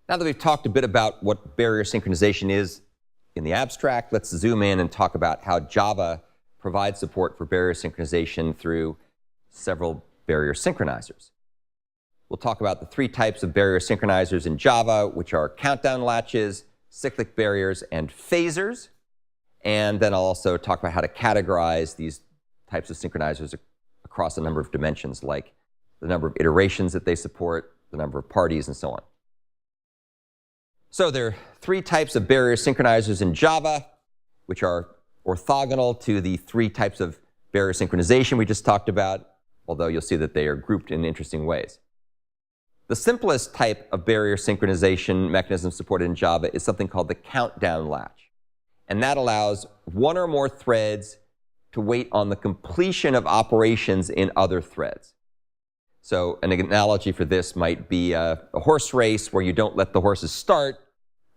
Now that we've talked a bit about what barrier synchronization is in the abstract, let's zoom in and talk about how Java provides support for barrier synchronization through several barrier synchronizers. We'll talk about the three types of barrier synchronizers in Java, which are countdown latches, cyclic barriers, and phasers. And then I'll also talk about how to categorize these types of synchronizers across a number of dimensions, like the number of iterations that they support, the number of parties, and so on. So there are three types of barrier synchronizers in Java, which are orthogonal to the three types of barrier synchronization we just talked about, although you'll see that they are grouped in interesting ways. The simplest type of barrier synchronization mechanism supported in Java is something called the countdown latch. And that allows one or more threads to wait on the completion of operations in other threads. So an analogy for this might be a horse race where you don't let the horses start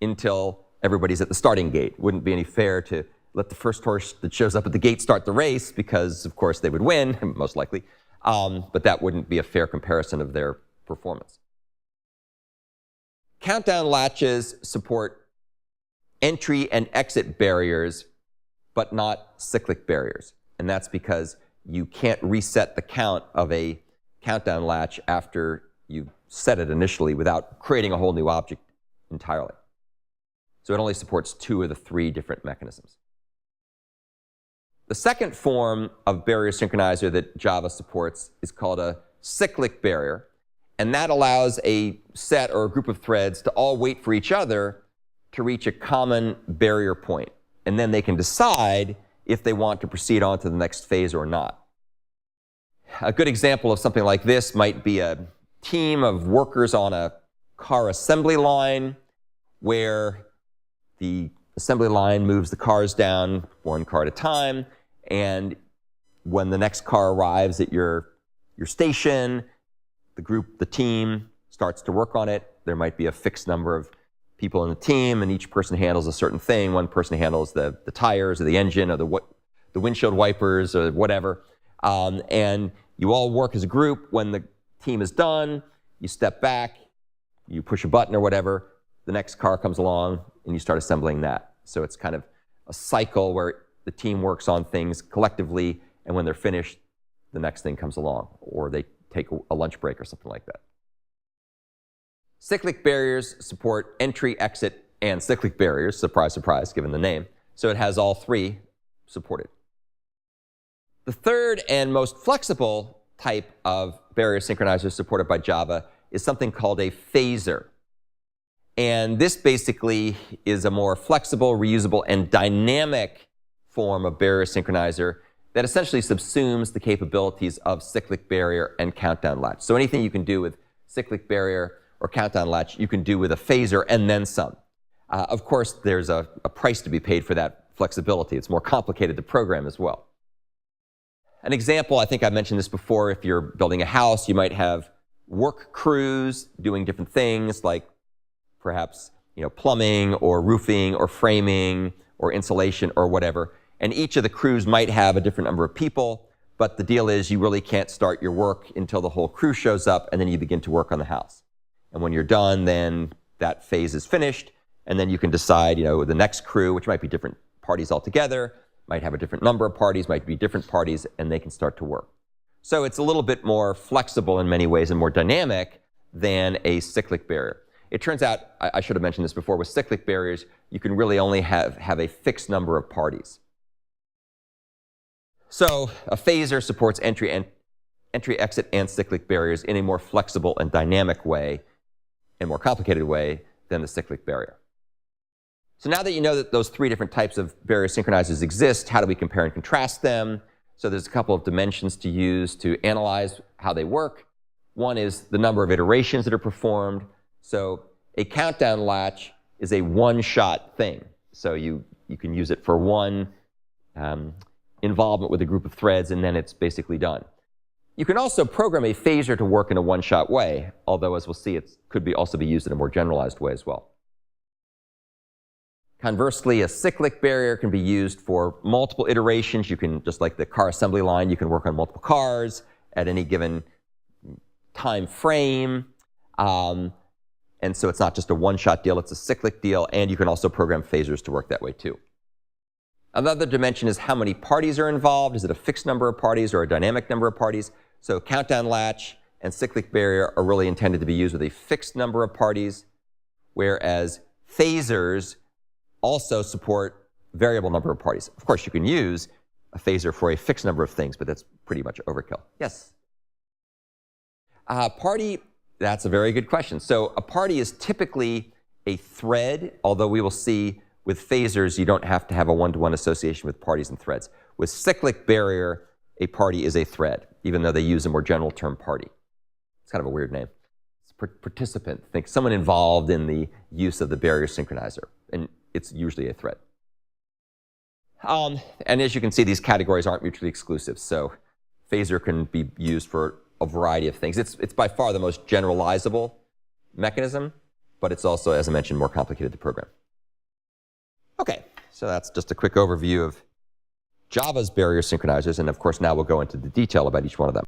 until everybody's at the starting gate. Wouldn't be any fair to let the first horse that shows up at the gate start the race because, of course, they would win, most likely. But that wouldn't be a fair comparison of their performance. Countdown latches support entry and exit barriers, but not cyclic barriers. And that's because you can't reset the count of a countdown latch after you set it initially without creating a whole new object entirely. So it only supports two of the three different mechanisms. The second form of barrier synchronizer that Java supports is called a cyclic barrier. And that allows a set or a group of threads to all wait for each other to reach a common barrier point. And then they can decide if they want to proceed on to the next phase or not. A good example of something like this might be a team of workers on a car assembly line where the assembly line moves the cars down one car at a time, and when the next car arrives at your station, the team starts to work on it. There might be a fixed number of people in the team, and each person handles a certain thing. One person handles the tires or the engine or the windshield wipers or whatever. And you all work as a group. When the team is done, you step back, you push a button or whatever, the next car comes along, and you start assembling that. So it's kind of a cycle where the team works on things collectively, and when they're finished, the next thing comes along, or they take a lunch break or something like that. Cyclic barriers support entry, exit, and cyclic barriers. Surprise, surprise, given the name. So it has all three supported. The third and most flexible type of barrier synchronizer supported by Java is something called a phaser. And this basically is a more flexible, reusable, and dynamic form of barrier synchronizer that essentially subsumes the capabilities of cyclic barrier and countdown latch. So anything you can do with cyclic barrier or countdown latch, you can do with a phaser and then some. Of course, there's a price to be paid for that flexibility. It's more complicated to program as well. An example, I think I mentioned this before, if you're building a house, you might have work crews doing different things like perhaps plumbing or roofing or framing or insulation or whatever. And each of the crews might have a different number of people, but the deal is you really can't start your work until the whole crew shows up, and then you begin to work on the house. And when you're done, then that phase is finished, and then you can decide, the next crew, which might be different parties altogether, might have a different number of parties, might be different parties, and they can start to work. So it's a little bit more flexible in many ways and more dynamic than a cyclic barrier. It turns out, I should have mentioned this before, with cyclic barriers, you can really only have a fixed number of parties. So a phaser supports entry, exit, and cyclic barriers in a more flexible and dynamic way, and more complicated way than the cyclic barrier. So now that you know that those three different types of barrier synchronizers exist, how do we compare and contrast them? So there's a couple of dimensions to use to analyze how they work. One is the number of iterations that are performed. So a countdown latch is a one-shot thing. So you can use it for one involvement with a group of threads, and then it's basically done. You can also program a phaser to work in a one-shot way, although, as we'll see, it could also be used in a more generalized way as well. Conversely, a cyclic barrier can be used for multiple iterations. You can, just like the car assembly line, you can work on multiple cars at any given time frame. And And so it's not just a one-shot deal, it's a cyclic deal, and you can also program phasers to work that way too. Another dimension is how many parties are involved. Is it a fixed number of parties or a dynamic number of parties? So CountDownLatch and CyclicBarrier are really intended to be used with a fixed number of parties, whereas phasers also support variable number of parties. Of course, you can use a phaser for a fixed number of things, but that's pretty much overkill. Yes? Party, that's a very good question. So a party is typically a thread, although we will see with phasers, you don't have to have a one-to-one association with parties and threads. With CyclicBarrier, a party is a thread, even though they use a more general term party. It's kind of a weird name. It's participant. Think someone involved in the use of the barrier synchronizer, and it's usually a thread. And as you can see, these categories aren't mutually exclusive, so phaser can be used for a variety of things. It's by far the most generalizable mechanism, but it's also, as I mentioned, more complicated to program. Okay, so that's just a quick overview of Java's barrier synchronizers, and of course now we'll go into the detail about each one of them.